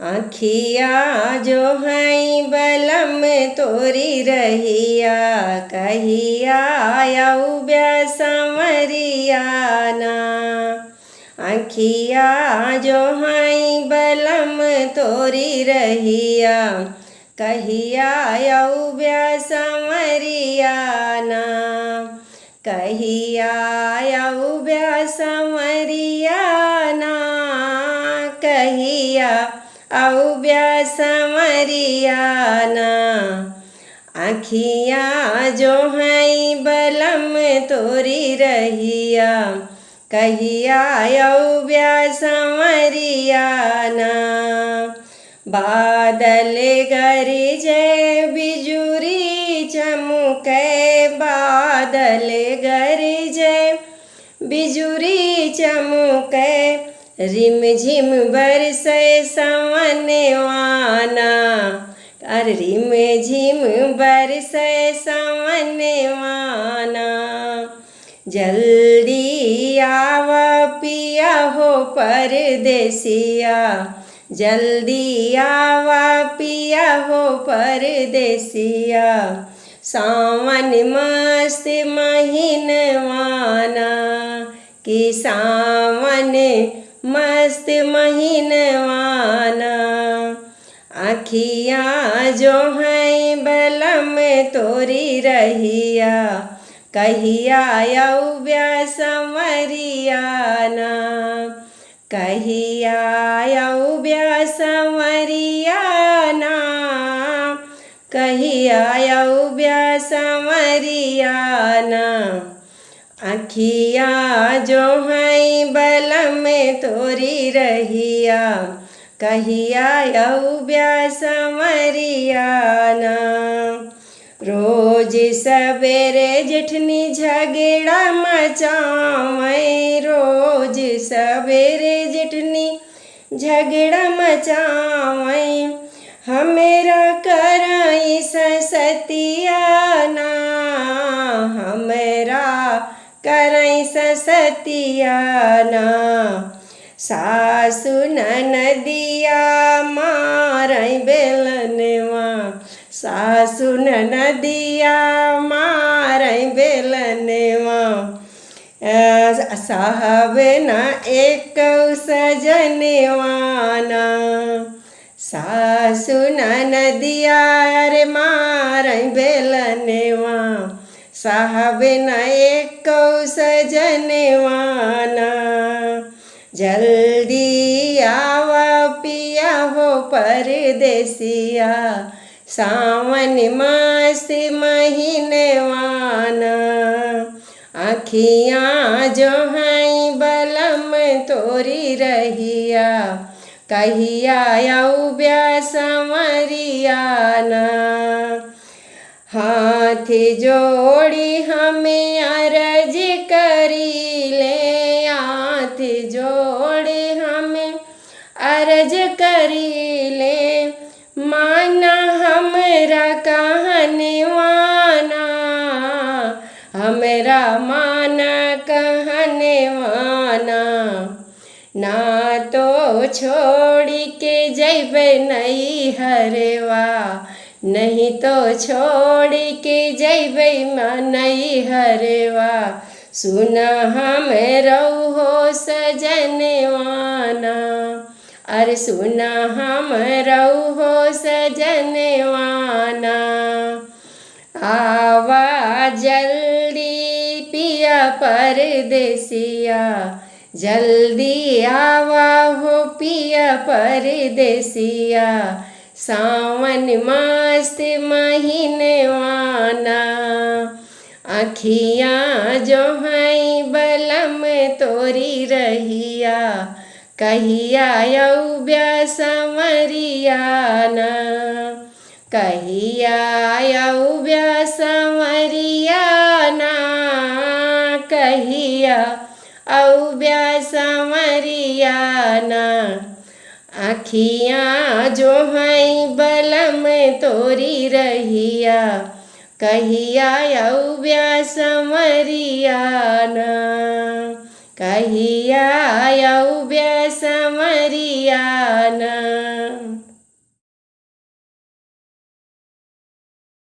आँखिया जो हैं बलम तोरी रहिया, कहिया आउब्या संवरिया ना। आँखिया जो हैं बलम तोरी रहिया, कहिया आउब्या संवरिया ना। कहिया आउब्या संवरिया ना, कहिया आउब्या संवरिया ना। आँखियाँ जो हैं बलम तोरी रहिया, कहिया आउब्या संवरिया ना। बादल गरजे बिजुरी चमके, बादल गरजे बिजुरी चमके, रिम झिम बरसे सवनवाना। अरे रिम झिम बरसे सवनवाना। जल्दी आवा पिया हो परदेसिया, जल्दी आवा पिया हो परदेसिया। सावन मस्त महीनवाना, कि सावन मस्त महीनवाना। आँखियाँ जो हैं बलम तोरी रहिया, कहिया आउब्या संवरिया ना। कहिया आउब्या संवरिया ना, कहिया आउब्या संवरिया ना। आँखियाँ जो हैं बलम तोरी रहिया, कहिया आउब्या संवरिया ना। रोज सवेरे जेठनी झगड़ा मचावै, रोज सवेरे जेठनी झगड़ा मचावै। हमेरा करई ससतिया ना, हमेरा करई ससतिया ना। सासु ननदिया मारै बेलनवा, सासु ननदिया मारै बेलनवा। साहबे न एक सजनवा ना। सासु ननदिया रे मारै बेलनवा, साहबे न एक सजनवा ना। जल्दी आवा पिया हो परदेसिया, सावन मस्त महीनवाना। आँखियाँ जो हैं बलम तोरी रहिया, कहिया आउब्या संवरिया ना। हाथ जोड़ी हमें अर्ज करीले, हाथ जोड़े हमें अर्ज करीले। माना हमरा कहनवाना, हमरा माना कहनवाना। ना तो छोड़ी के जैबे नैहरवा, नहीं तो छोड़ी के जैबे नैहरवा। सुना हमरौ हो सजनवाना, अरे सुना हमरौ हो सजनवाना। आवा जल्दी पिया परदेसिया, जल्दी आवा हो पिया परदेसिया। सावन मस्त महीनवाना। आँखियाँ जो हैं बलम तोरी रहिया, कहिया आउब्या संवरिया ना। कहिया आउब्या संवरिया ना, कहिया आउब्या संवरिया ना। आँखियाँ जो हैं बलम तोरी रहिया, कहिया आउब्या संवरिया ना। कहिया आउब्या संवरिया ना।